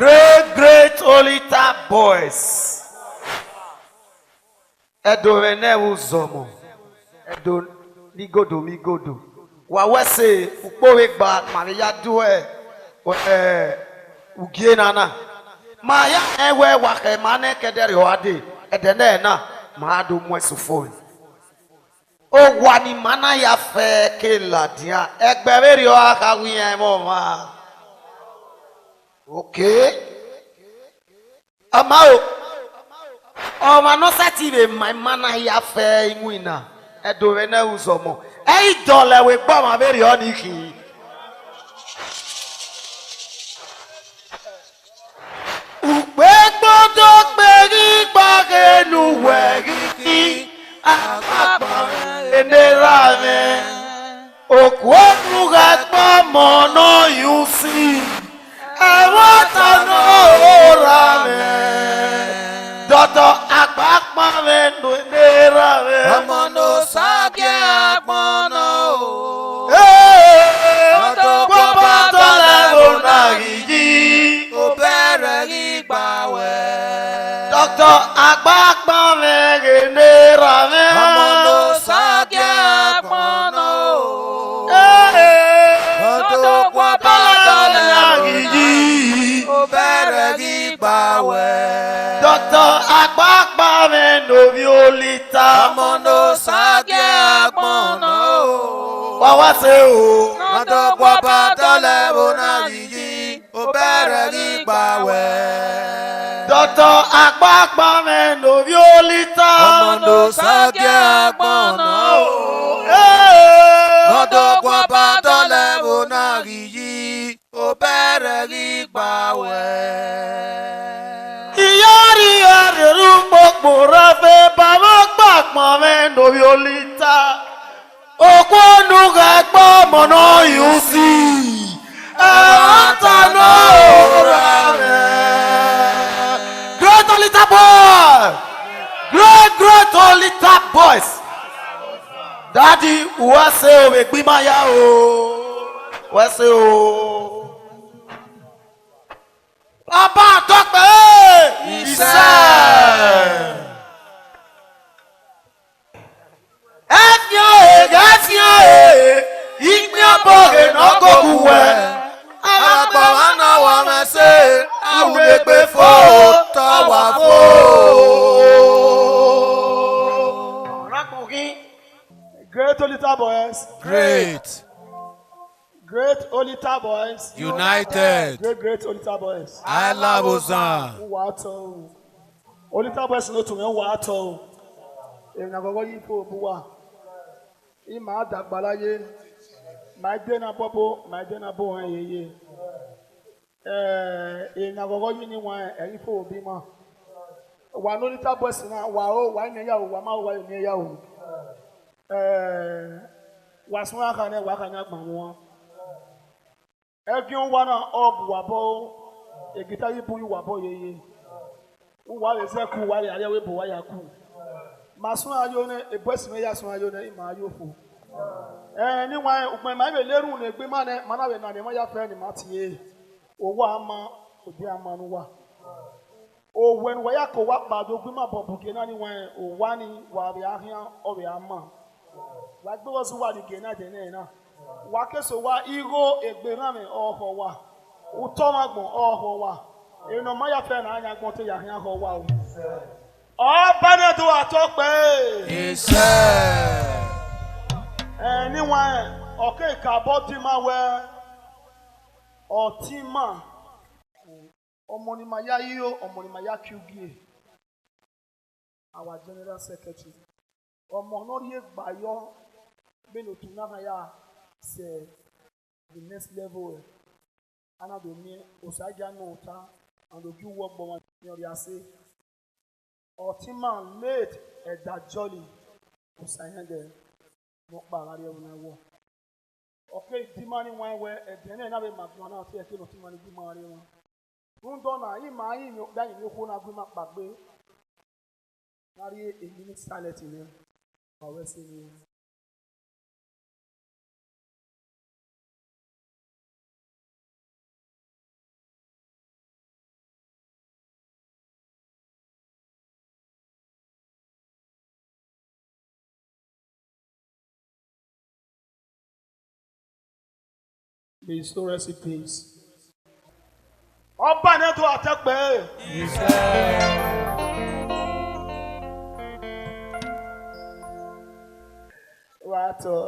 Great Olita boys. Edo rene uzomo. Edo migodo. Wawese upowe gba Maria duwe. Ugie nana. Maya ewe wake mane kedere wade. Edene na maadu mwesufoi. O wani mana ya fe ke ladia. Egbere yo aka wiye moma. Okay. Amao. Ọmọ no sative my mana ya fe inwina. Edo rene uzomo. Ei dole we gba ma beri oniki. Gbogbo gberi gbage nu weri apapa enera me okwo ga gba mo no you see awata no ra me dodo apapa me no enera me Amono sake agbono dodo gbaba to le na gigi obere igbawe Doctor Agbagba Megenera me Amono sake agbono Dodo kwabadole Gigi obere igbawe Doctor Agbagba me no violita Amono sake agbono Wawa se o Dodo kwabadole bonagigi obere igbawe Doctor Agbagba me no violita Amono sake agbono Dodo kwabadole bonagigi obere igbawe Iyari rumbo rafe baba Agbagba me no violita Okwonu ga gba mono you see Atano Great Olita boy Great Olita boys Daddy wase o egbima ya o wase o Baba tope ise Ignia boge no go kuwe. Agbawana wa mese awulegbe fo tawa fo. Great Olita boys. Great Olita boys. United. Great Olita boys. Alabozan. Wato. Olita boys no to me wato. Ena gogo yi fo buwa. Ima dagbalaye. My dena bobo, my dena bo yeye. Ena gogo yi ni wan eri fo obi mo. Wa no Olita boys na wa o wa ni ya o wa ma o wa ni ya o. Wasun aka ne wa kan agban won. Egion wa na ob wa bo egita yi bu wa bo yeye. Wa le se ku wa le ale we bo wa ya ku. Masun ayo ne ebosi me ya sun ayo ne ima ayo fo. Ni wan upin ma be leru ne gbe ma ne mana we na ne ma ya fe ni ma tie. Owo ama obi ama nu wa. O wen wa ya ko wa pa do gbe ma bo bu ke na ni wan o wa ni wa bi ahian o bi ama. Wa gbe wo so wa ni ke na de na. Wa keso wa iro egberan mi oho wa. Uto magbon oho wa. Eno ma ya fe na anya gbon te ya hian ho wa o. Ọba tó àtọ́pẹ́. Iṣẹ́. Níwọ̀n ọ̀kẹ́ ìkàbọ̀ tí máa wẹ ọtí mà. Ọmọ ni màá yá yíyó, ọmọ ni màá yá QGA. Our general secretary. Ọmọ náà rí ègbà yọ bẹ́ẹ̀ni òtún náà yà sẹ̀ the next level ẹ̀. Anadomi Osaja náà ta àdójú wọ́gbọ̀n wọn ní ọ̀rẹ́ àṣẹ. Otiman made Edda Jolly Osayende Mokba Radio Nawo. Okay, Dimani wine where a dinner and a McDonald's here to Timani Dimani. Rundona, Ima, you die in your phone agreement back way. Marry a minute silent in him. Or May his soul rest in peace. Ọba ní ètò àtẹ́pẹ́. Wàá tọ́.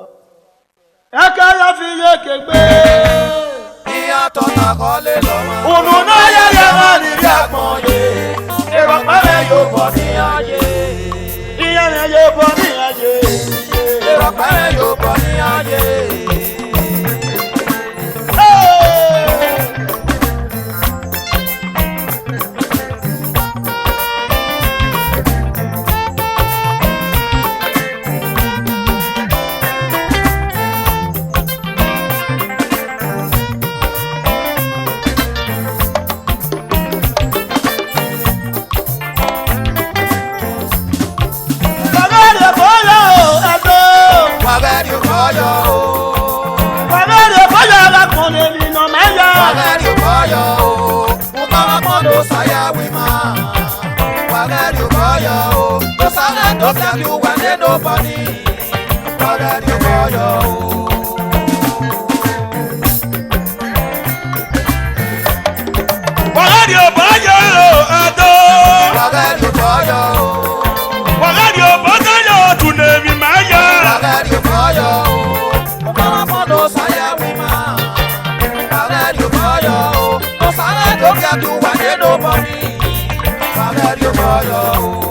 Ẹ̀ka yóò fi yé kégbé. Ìyàtọ̀ nàkọ́lé lọ́mọ. Ònù náà yẹ̀yẹ̀ máa ní bí àpọ̀n yé. Èrò pẹ́rẹ́ yóò bọ̀ ní ayé. Ìyẹn rẹ̀ yóò bọ̀ ní ayé. Èrò pẹ́rẹ́ yóò bọ̀ ní ayé. Don't tell you when they nobody. Forget you for your Forget your boyo, Ado. Forget you for your Forget your boyo to name Maya. Forget you for your Mama Mono Saya Wima. Forget you for your No Sana don't tell you when they nobody. Forget you for your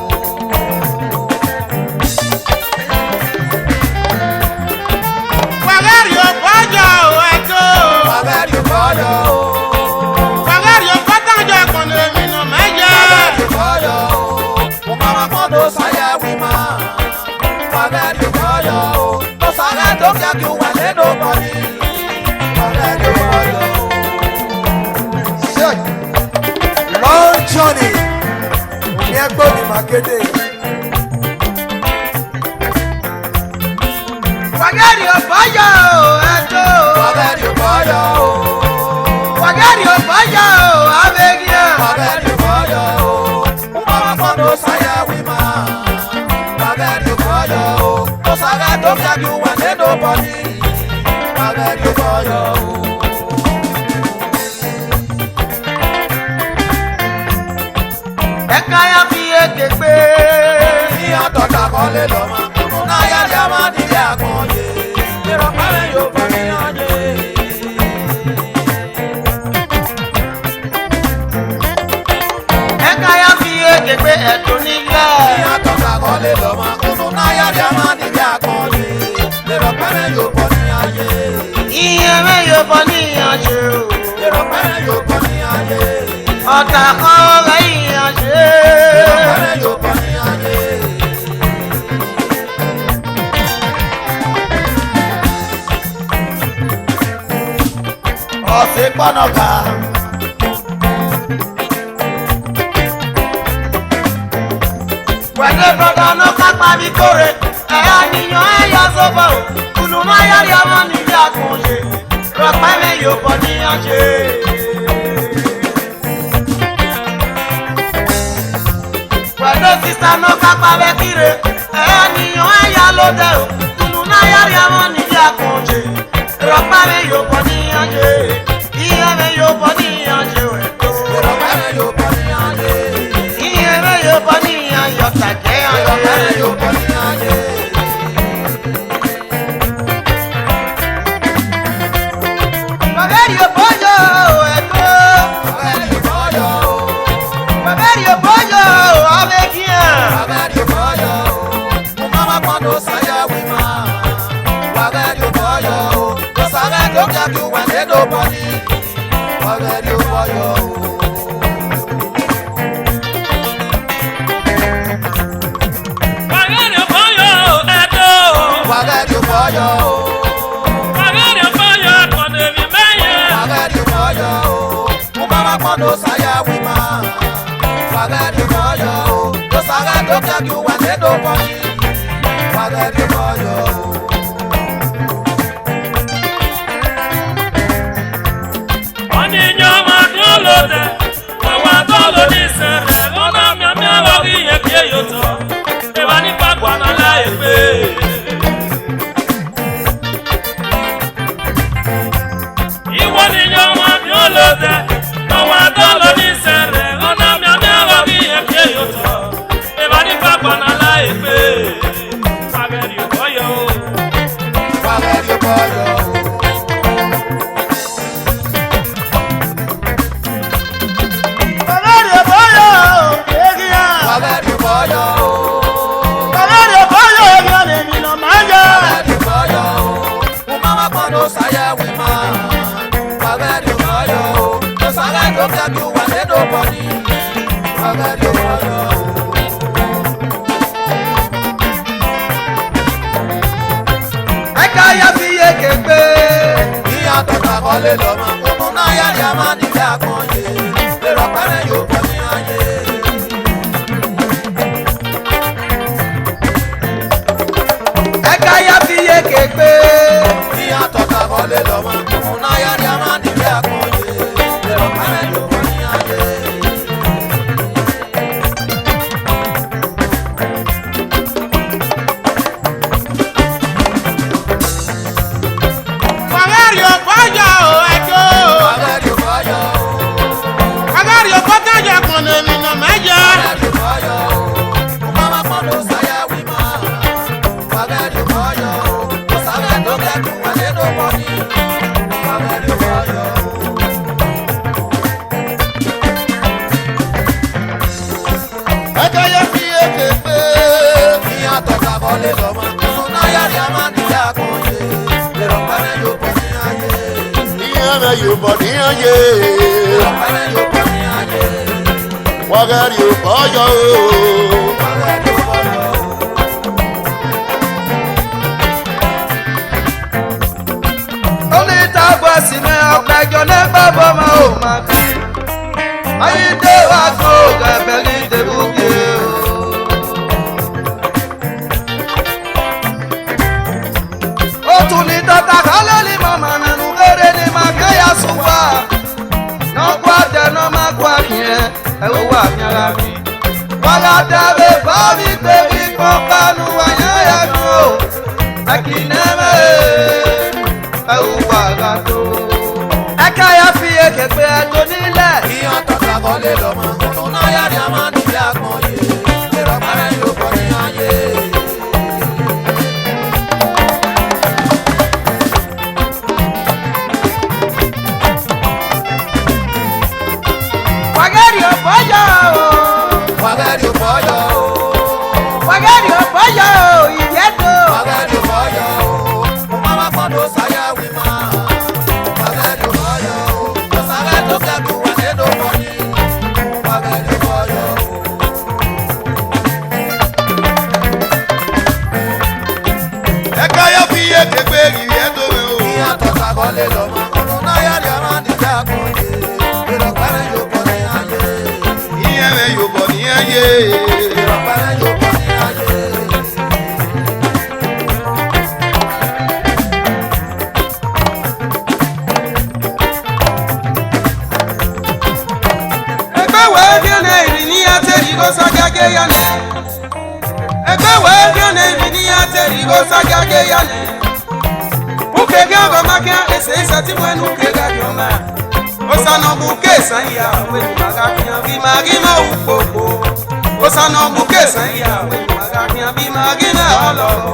don't get you when they nobody. Forget you for your long journey. Ní ẹgbẹ́ òní Màkéde. Forget your fire, Edo. Forget you for your Forget your fire, Abegia. Forget you for your Mama Mono Saya Wima. Forget you for your No Sana don't get you when they nobody. Forget you for your Ẹ̀ka ya fi ekegbe. Ìyàtọ̀ nàkọ́lé lọ́mọ. Náà yára máa nílé àkànjẹ. Ìrọ̀pẹ́rẹ́ yóò bọ̀ ní ayé. Ẹ̀ka ya fi ekegbe ẹ̀dùn nílẹ̀. Ìyàtọ̀ nàkọ́lé lọ́mọ. Náà yára máa nílé àkànjẹ. Ìrọ̀pẹ́rẹ́ yóò bọ̀ ní ayé. Ìyẹn mẹ́ yóò bọ́ ní ìyànjú. Ìrọ̀pẹ́rẹ́ yóò bọ̀ ní ayé. Ọ̀tà kan ọ̀rẹ́ ìyànjú. Ìrọ̀pẹ́rẹ́ yóò bọ̀ ní ayé. Ọ̀sẹ̀ pọ́nọ̀gà. Wẹ̀dẹ̀ brọ̀dá ló kápá bí kórè. Ẹ̀yà níyàn ẹ̀yà sọ́bọ̀. Kùnú máa yára ya máa nílé àkànṣe. Rọ̀pẹ́ mi yóò bọ̀ níyànjú. Wẹ̀dẹ̀ sísá ló kápá bẹ́ kírè. Ẹ̀yà níyàn ẹ̀yà ló dẹ̀ o. Kùnú máa yára ya máa nílé àkànṣe. Rọ̀pẹ́ mi yóò bọ̀ níyànjú. Ìyẹn mi yóò bọ̀ níyànjú. Ìrọ̀pẹ́rẹ́ yóò bọ̀ ní ayé. Ìyẹn mi yóò bọ̀ níyànjú. Ọ̀tàkẹ́ Ìrọ̀pẹ́rẹ́ ọ̀yẹ́. yóò bọ̀ ní ayé. Forget your boyo, Edo. Forget you for your Forget your boyo, Abegia. Forget you for your Mama Mono Saya Wima. Forget you for your No Sana don't get you when they nobody. Forget you for your Forget your boyo, Edo. Forget you for your Forget your boyo, Konemi Maya. Forget you for your Mama Mono Saya Wima. Forget you for your No Sana don't get you when they nobody. Forget you for your Oni nyama nyolode, wawa tolo ni sere. Ona miamia logi ye pie yoto. Ewa ni pagwa na la epe. look at you and they nobody. Forget your fire. Eka ya fiye kekpe. Iya tota kole loma, kumuna ya yamani ya konye. Pero kane yo koni anye. Eka ya fiye kekpe. Iya tota kole loma, kumuna ya yamani ya konye. Pero kane yo koni anye. You body on ye, Wagar you for you. Only Tabasi me up like your neighbor, Mama, oh, my God. I do a go, I believe the bookie. Oh, to need that Halali, Mama, and Ugere, Makaya Suwa. No guarda, no maguania, I will walk your army. While I have a body, baby, Papa, no, I know. I can never. Eka ya fiye kekpe to nile. Iya tota kole loma, kumuna ya yamani ya konye. Pero kane yo koni anye. Wageri opoyo. Wageri opoyo. Wageri opoyo. Iyeto. Wageri opoyo. Mama kondo saya wima. Wageri opoyo. Osare to kedu wane do koni. Wageri opoyo. Eka ya fiye kekpe iye to me o. Iya tota kole loma, kumuna ya yamani ya konye. Pero kane yo koni anye. Iye me you body on ye. Pero kane yo koni anye. Egbe we bi na iri ni ateri go sagage ya ne. Egbe we bi na iri ni ateri go sagage ya ne. Uke ga go makia ese sati mwenu ke ga yoma. Osano buke san ya we maga kian bi magi ma ukoko. Osano buke san ya we maga kian bi magi na ologo.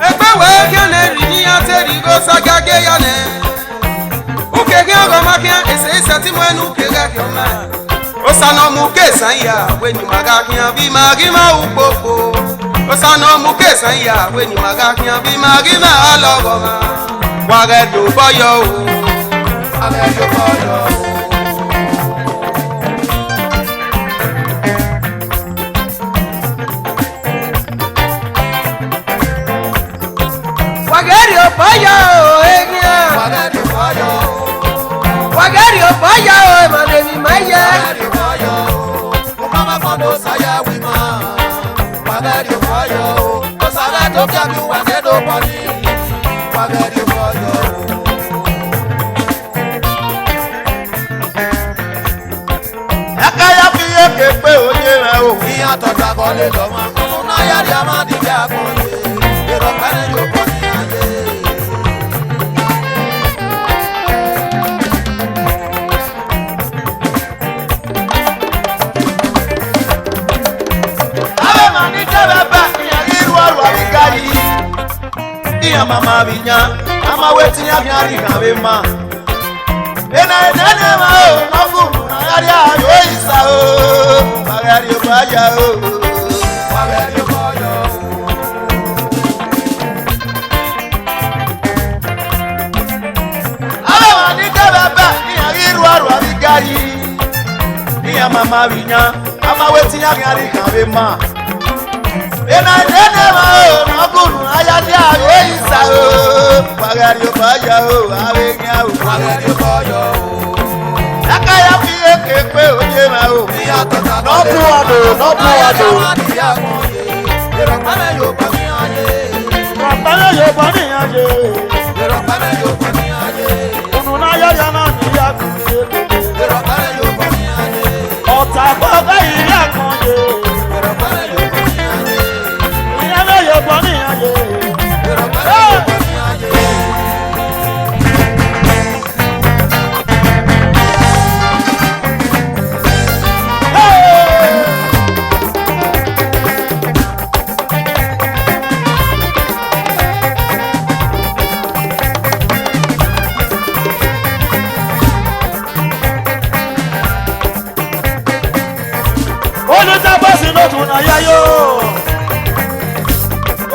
Egbe we bi na iri ni ateri go sagage ya ne. Uke ga go makia ese sati mwenu ke ga yoma. Osano muke san ya we ni maga kian bi magi ma ukoko. Osano muke san ya we ni maga kian bi magi na ologo. Wageri opoyo. Wageri opoyo. Wageri opoyo. Egya. Wageri opoyo. Wageri opoyo. Manemi maye. Wageri opoyo. Mama kondo saya wima. Wageri opoyo. Osare to kedu wane do koni. Wageri opoyo. Eka ya fiye kekpe onye me o. Iya tota kole loma, kumuna ya yamani ya konye. Pero kane yo koni anye. Ave mani tebe ba iya iru aru abika yi. Iya mama binya, ama weti ya biari na be ma. Ena ene ma o, mafu na yari ayo isa o. Magari o baya o. Wageri opoyo. tinya ngari kabe ma ena dene ma o makunu ayati awe isa o pagari o baya o awe nya o pagari o baya o akaya fi ekepe oje ma o iya tata no buwado ero pale yo pa mi aye Bàbá yóò bá níyàn ṣe. ero pale yo pa mi aye Ònù náà yáyá máa níyà kù ṣe. ero pale yo pa mi aye Ọ̀tà gbọ́dọ̀ ìyá kan ṣe. ero pale yo pa mi aye Ìyá náà yóò bá níyàn ṣe. ero pale yo pa mi aye. Olùtàbọ̀sí ló tún náà yá yó.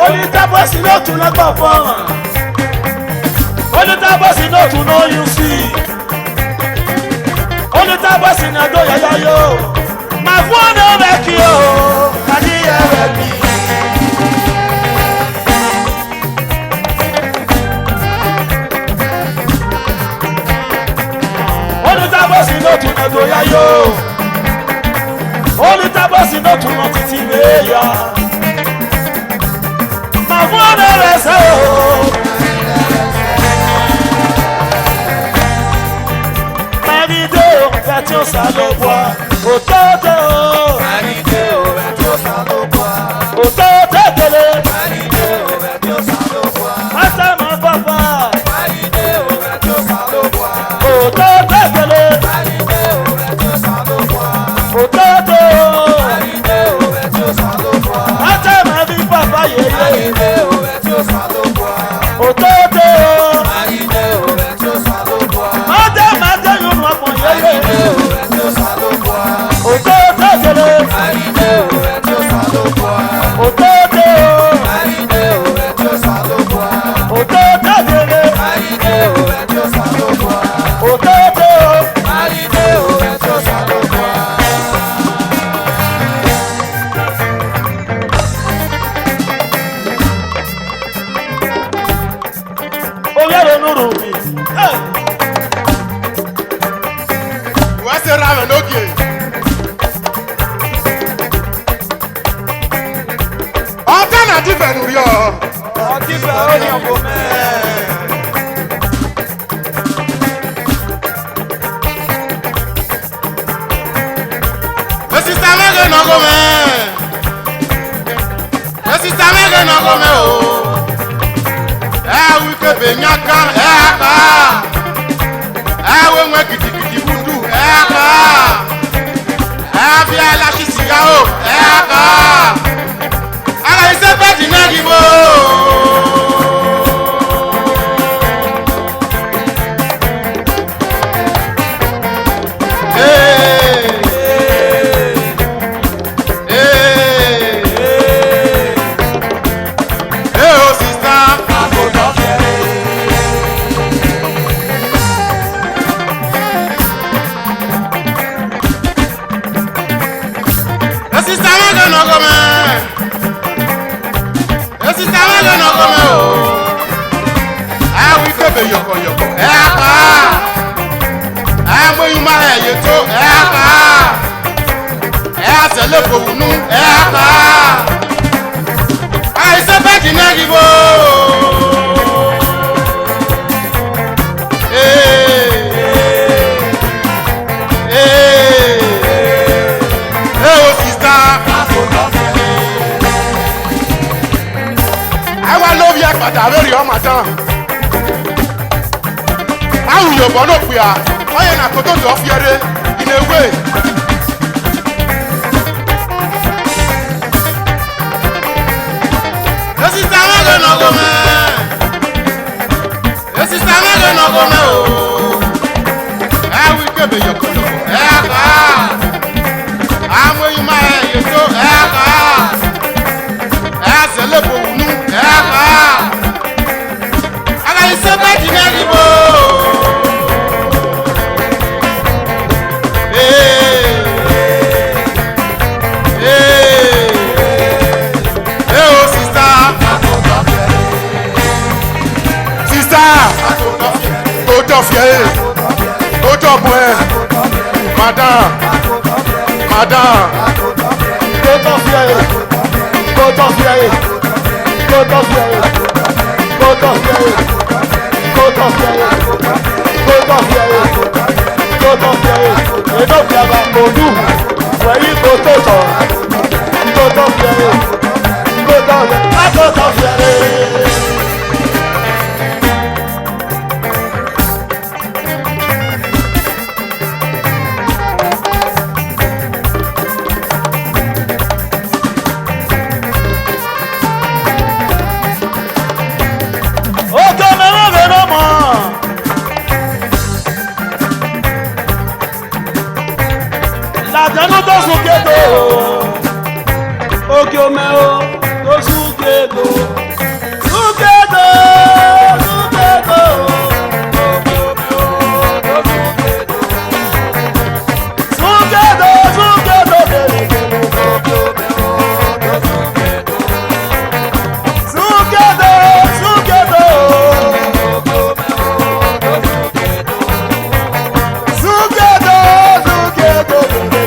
Olùtàbọ̀sí ló tún náà gbọ̀ fọ́ọ̀mù. Olùtàbọ̀sí ló tún náà yún sí. Olùtàbọ̀sí náà tó yá yá yó. Màá fún ọ̀nà rẹ̀ kí o. Kàdí ẹ̀ rẹ̀ kí. Olùtàbọ̀sí ló tún náà tó yá yó. Olùtàbọ̀sí ló tún náà títí léyà. Màá fún ọ̀nà rẹ̀ sẹ́ o. Mẹ́rìndé òǹkà tí ó sá ló wá. Òtótó. Mẹ́rìndé òǹkà tí ó sá ló wá. Òtótó kele. Mẹ́rìndé òǹkà tí ó sá ló wá. Mátàmá bàbá. Mẹ́rìndé òǹkà tí ó sá ló wá. Òtótó kele. Mẹ́rìndé òǹkà tí ó sá ló wá. Òtótó. Mẹ́rìndé òǹkà tí ó sá ló wá. Mátàmá bí bàbá yeye. Mẹ́rìndé òǹkà tí ó sá ló wá. Òtótó. Mẹ́rìndé òǹkà tí ó sá ló wá. Mátàmá dẹ́yìn ọ̀nà ọ̀pọ̀ yeye. Mẹ́rìndé òǹkà tí ó sá ló wá. Òtótó kele. Mẹ́rìndé òǹkà tí ó sá ló wá. Òtótó. Mẹ́rìndé òǹkà tí ó sá ló wá. Òtótó kele. Mẹ́rìndé òǹkà tí ó sá ló wá. Òtótó. Mẹ́rìndé òǹkà tí ó sá ló wá. Oyèrè nuru mi. wa se ramen n'oge ọta na di fẹnu rí ọ Ọtí fẹ́ ó ní ọkọ mẹ́ẹ̀. esista mege n'ọgọ mẹ esista mege n'ọgọ mẹ o ẹ wike be nyaka ẹ aka ẹ wo nwe gidigidi wudu ẹ aka ẹ bia lasi siga o ẹ aka ara ise bẹẹ di n'egi bo. Yorùbá ló pè á wọ́n yẹn nàkótó tó fiẹ́rẹ́ in a way. Esista mege n'ogome o ẹ wí kébé yọkọlọ ẹ ká amóyin máa ẹ yẹtọ ẹ ká ẹ sẹlẹ bò wùnú ẹ ká agaghị sebe ji n'eluigwe. Ojo fie. Ojo boy. Madam. Madam. Go to fear. Go to fear. Go to fear. Go to fear. Go to fear. Go to fear. Go to fear. You don't fear about Odu. Where you go to fear. Go to fear. Go to fear. I go to fear. Oke ome o, to sukedo, sukedo, sukedo. Oke ome o, to sukedo, sukedo, sukedo. Oke ome o, to sukedo, sukedo, sukedo.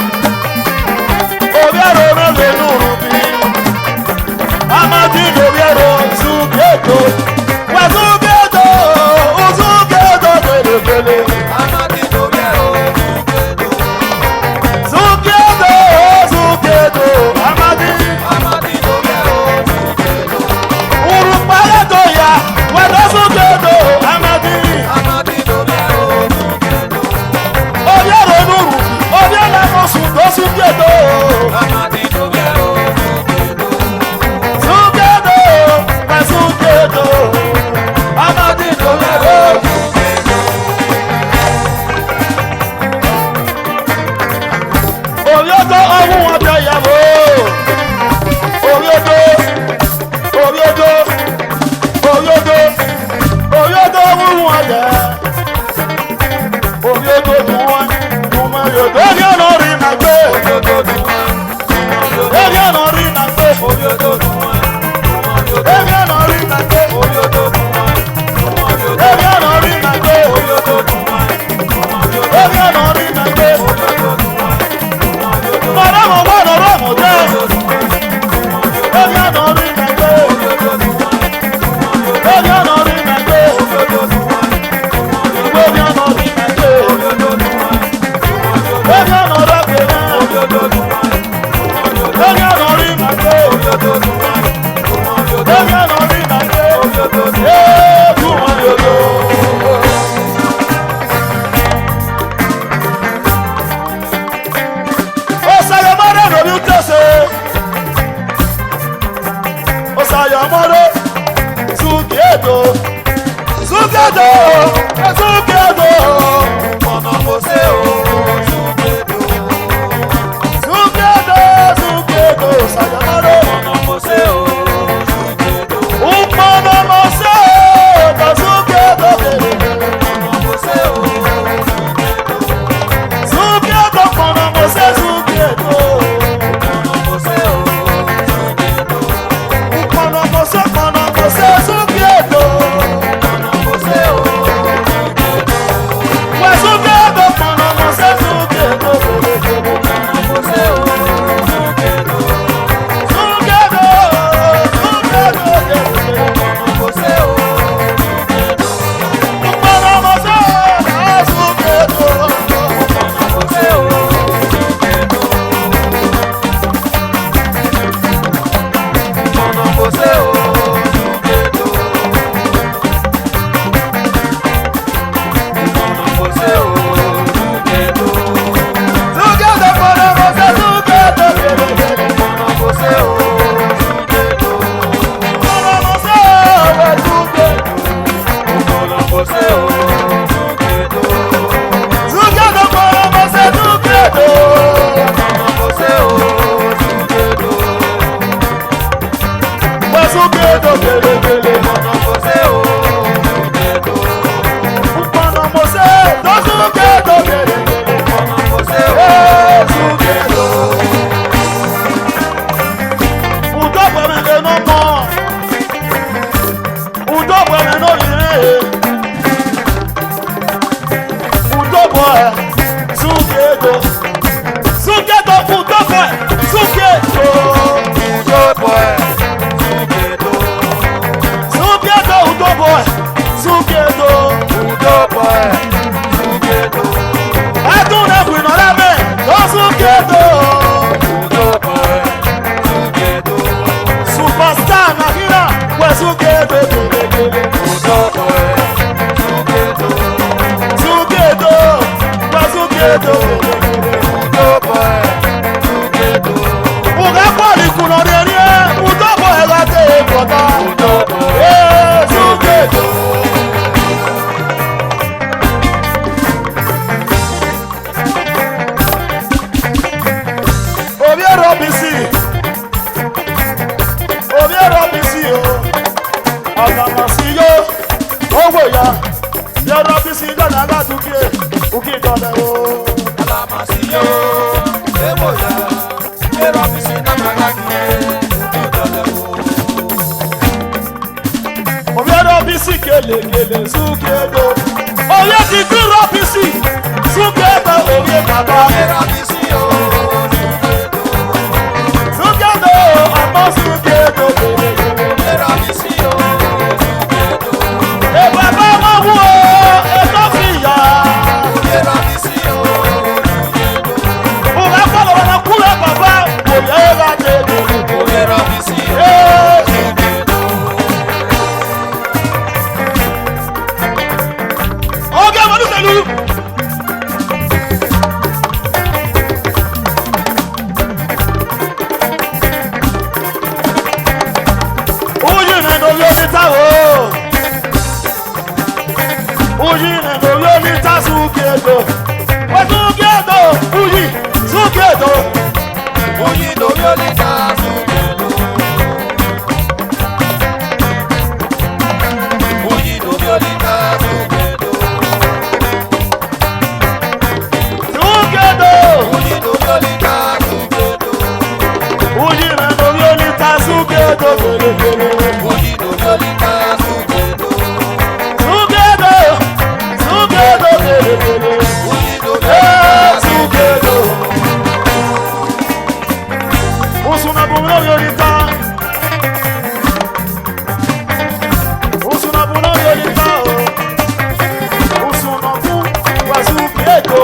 Oke ome o, to sukedo, sukedo, sukedo. Alamasiyo, owó ya, yọrọ bí sí dọ́là aládùúgbò, òkè dọ́là o. Alamasiyo, ewo ya, ero bisi na magagi, udole o. Oyọrọ bí sí kelekele súkédo, oyè ti dúró bí sí súkédo òye bàbá. Ero bisi o, Súkédo ọmọ súkédo kelekele. ero bisi o, Bàbá máa wú o, ètò fìyà. ero bisi o, Òun ẹ̀kọ́ lọ́wọ́ náà kúrẹ́ bàbá, kò yẹ ẹ́ bá dé lórí. ero bisi o. Ọ̀gá ìwọ̀n ní pẹ̀lú. Uyi rẹ̀ lórí omi ta o. Uyi rẹ̀ lórí omi ta súkédo. Wọ́n súkédo, uyi súkédo. Uyi no yoli ta sukedo. Uyi no yoli ta sukedo. Súkédo. Uyi no yoli ta sukedo. Uyi rẹ̀ lórí omi ta súkédo kelekele. Uyi no yoli ta sukedo. Súkédo, súkédo kelekele. Uyi no yoli Ee, ta súkédo. Usuna bulo yorita. Usuna bulo yorita o. Usuna bu wa súkédo.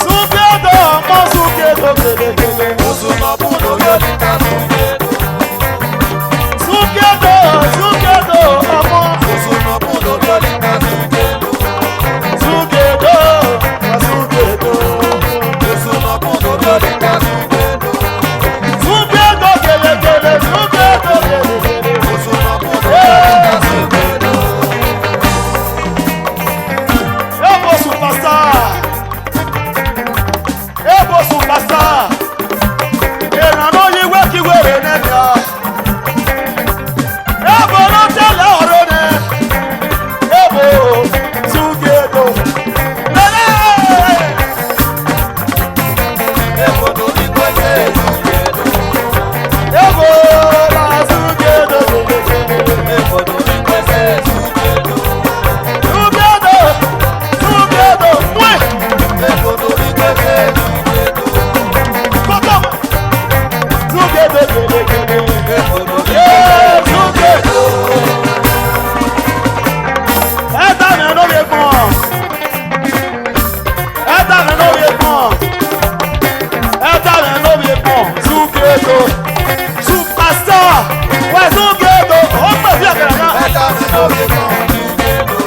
Súkédo, mo súkédo kelekele. Osuno buno yoli ta sukedo. Súkédo, súkédo, ọmọ. Osuno buno yoli ta sukedo. Súkédo, wa súkédo. Osuno buno yoli ta sukedo. Súkédo kelekele, súkédo kelekele. Osuno buno yoli ta sukedo. Ebo superstar. Ebo superstar. Ìrànà yíwé kí wèrè nẹ́bíà. Ebo ló tẹ̀lé ọ̀rọ̀ ni. Ebo súkédo. Lẹ́lẹ́. Ebo no ni kwese sukedo. Ebo la súkédo kelekele. Ebo no ni kwese sukedo. Súkédo. Súkédo. Mwé. Ebo no ni kwese sukedo. Kọ́kọ́. Súkédo kelekele. Ebo no ni Yeah, súkédo. Ẹ̀ta mi ló lè gbọ̀n. Ẹ̀ta mi ló lè gbọ̀n. Ẹ̀ta mi ló lè gbọ̀n. Súkédo. Superstar. Wẹ̀ súkédo. Ó pè sí ẹ̀kẹ́rẹ́ náà. Eda mi no be kon sukedo.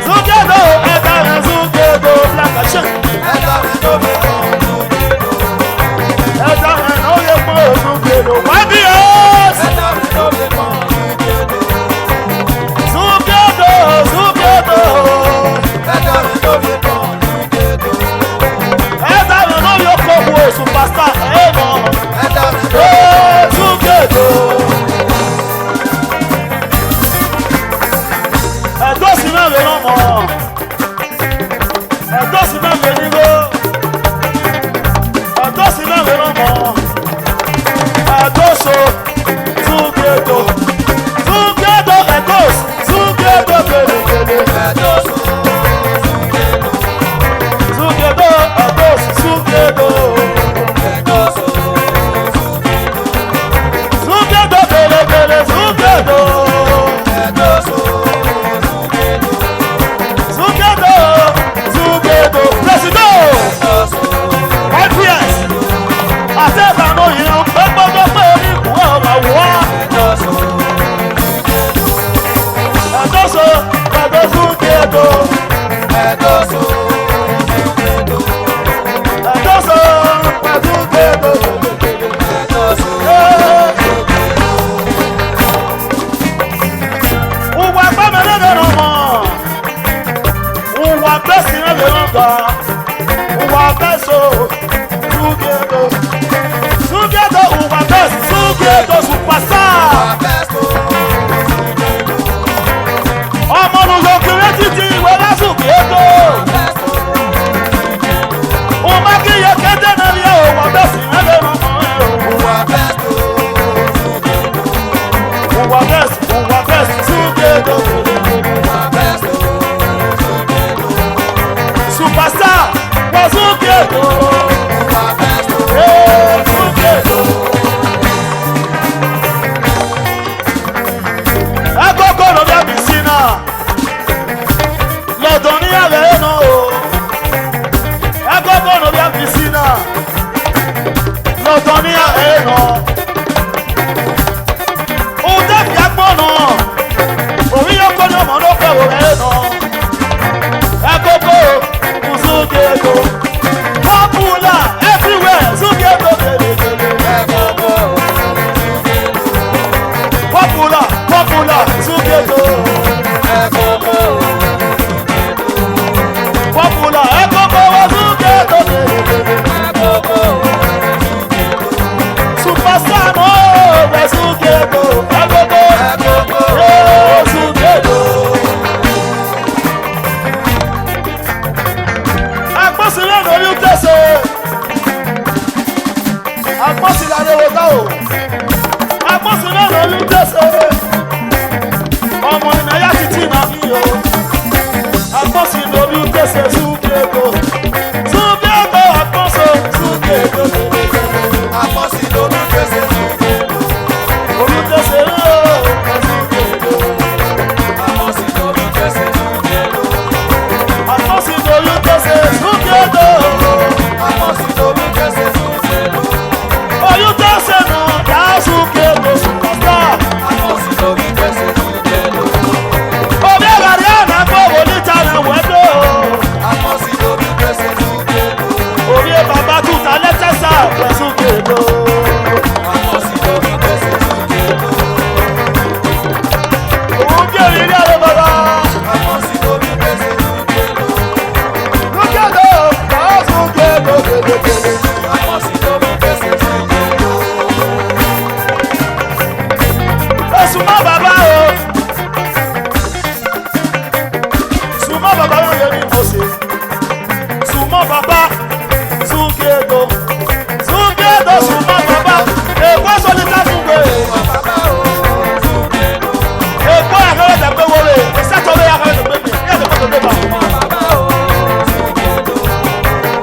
Súkédo. Ẹ̀ta mi súkédo. Black and shake. Eda mi no be kon sukedo. Ẹ̀ta mi ló lè gbọ̀n. Súkédo. YBS. Eda mi no be kon sukedo. Súkédo. Súkédo. Eda mi no be kon sukedo. Ẹ̀ta mi ló lè kó wo superstar. Ẹ̀ mọ̀. Eda mi no Ẹ̀ súkédo. Ẹ̀dọ́ sí mẹ́rin lọ́mọ. Ẹ̀dọ́ sí mẹ́rin nígbó. Ẹ̀dọ́ sí mẹ́rin lọ́mọ. Ẹ̀dọ́ so súkédo. Súkédo ẹ̀dọ́ súkédo kèlékèlé. Edo so sukedo. Súkédo ẹ̀dọ́ súkédo. Edo so sukedo. Súkédo kèlékèlé súkédo. Edo so sukedo. Súkédo súkédo. Presido. Edo so YPS. Àtẹ̀bànú yìí pẹ́pẹ́pẹ́ ní ìkú ọ̀rọ̀ wá. Edo so sukedo. Ẹ̀dọ́ so ẹ̀dọ́ súkédo. Edo so sukedo. Ẹ̀dọ́ so ẹ̀dọ́ súkédo. Edo so Uwa gbẹ́mẹ̀lẹ́dẹ̀ nà mọ̀. Uwa gbẹ́sìn ẹ̀dẹ̀ nà gbà. Uwa gbẹ́sọ̀ súkédo. Súkédo uwa gbẹ́sìn súkédo superstar. Abesto Popular, Sukedo. Popular, Ekoko wa Sukedo. Superstar no, wa Sukedo. Ekoko, Sukedo. Agbósílẹ̀ lórí tẹ̀sẹ̀. Agbósílẹ̀ àdéhùn táwọn. Agbósílẹ̀ lórí tẹ̀sẹ̀. Ọmọ ìnáyà títí náà bí o. Agbósílẹ̀ lórí tẹ̀sẹ̀ Sukedo. Sukedo agbóso Sukedo. Agbósílẹ̀ lórí tẹ̀sẹ̀ Sukedo. Lórí tẹ̀sẹ̀ o. Sukedo. Agbósílẹ̀ lórí tẹ̀sẹ̀ Sukedo. Agbósílẹ̀ lórí tẹ̀sẹ̀ Sukedo. Agbósílẹ̀ lórí tẹ̀sẹ̀ Sukedo. Lórí tẹ̀sẹ̀ náà dá Sukedo superstar. Agbósílẹ̀ lórí tẹ̀sẹ̀ Sukedo. Obi agari ana gbogbo níta na wẹ́dọ̀. Agbósílẹ̀ lórí tẹ̀sẹ̀ Sukedo. Orí bàbá tuta lẹ́tẹ̀sà pẹ̀ Sukedo. Agbósílẹ̀ lórí tẹ̀sẹ̀ Sukedo. Òun bí òrìrì àrẹ bàbá. Agbósílẹ̀ lórí tẹ̀sẹ̀ Sukedo. Sukedo kà Sukedo gèdègèdè. Agbósílẹ̀ lórí tẹ̀sẹ̀ Sukedo. Súnmọ́ bàbá o. Súnmọ́ bàbá wọn yẹ ní mọ̀ọ́sẹ̀. Súnmọ́ bàbá Sukedo. Sukedo súnmọ́ bàbá. Èkó sọ́ni ká fún gbé. Bàbá o Sukedo. Èkó àkàrà tẹ̀ pé wọlé. Ìsẹ́tọ̀lé àkàrà tẹ̀ pé mi. Ní ẹ̀sẹ̀ pọ̀tọ̀ dé bá. Bàbá o Sukedo.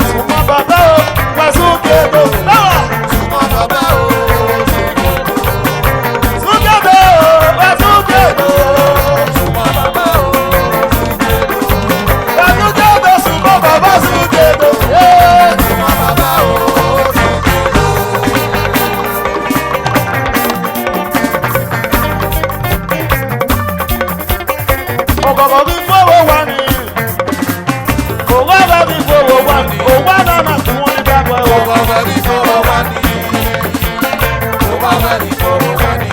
Súnmọ́ bàbá o. Pẹ̀ Sukedo. Báwa. Bàbá o Sukedo. Sukedo. Pẹ̀ Sukedo. Bàbá o Sukedo. Pẹ̀ Sukedo súnmọ́ bàbá Sukedo. Yeah. Bàbá o Sukedo. Ọ̀gọ̀gọ̀ bí fowó wà ní. Òwò bá bí fowó wà ní. Òwò náà máa fún wọn ní dábọ̀ ẹ̀wọ̀. Bàbá mi fọwọ́ wá ní. Bàbá mi fọwọ́ wá ní.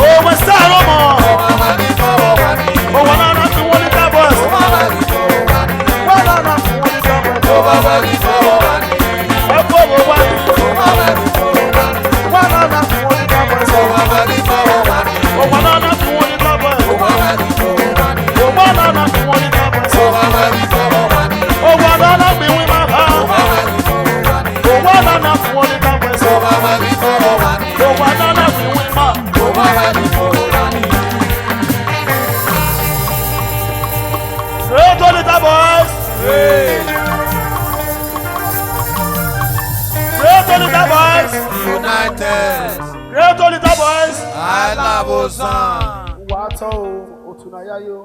Òwò sáà ló mọ̀. Bàbá mi fọwọ́ wá ní. Òwò náà máa fún wọn ní dábọ̀ ẹ̀wọ̀. Bàbá mi fọwọ́ wá ní. Wọ́n náà máa fún wọn ní dábọ̀ ẹ̀wọ̀. Bàbá mi fọwọ́ wá ní. Ẹ fowó wà ní. Bàbá mi fọwọ́ wá ní. Wọ́n náà máa fún wọn ní dábọ̀ ẹ̀wọ̀. Bàbá mi fọwọ́ wá ní. Òwò náà máa fún wọn ní dábọ̀ ẹ̀wọ̀. Bàbá mi fọwọ́ wá ní. Òwò náà máa fún wọn ní dábọ̀ ẹ̀wọ̀. Bàbá mi fọwọ́ wá ní. Òwò náà máa fi wí máa bá. Bàbá mi fọwọ́ wá ní. Òwò náà máa fún wọn ní dábọ̀ ẹ̀wọ̀. Bàbá mi fọwọ́ wá ní. Òwò náà máa fi wí máa. Bàbá mi fọwọ́ wá ní. Straight to the boys. Straight to the boys. United. Straight to the boys. Alábòsàn. Wàá tán o, òtún náà yá yó.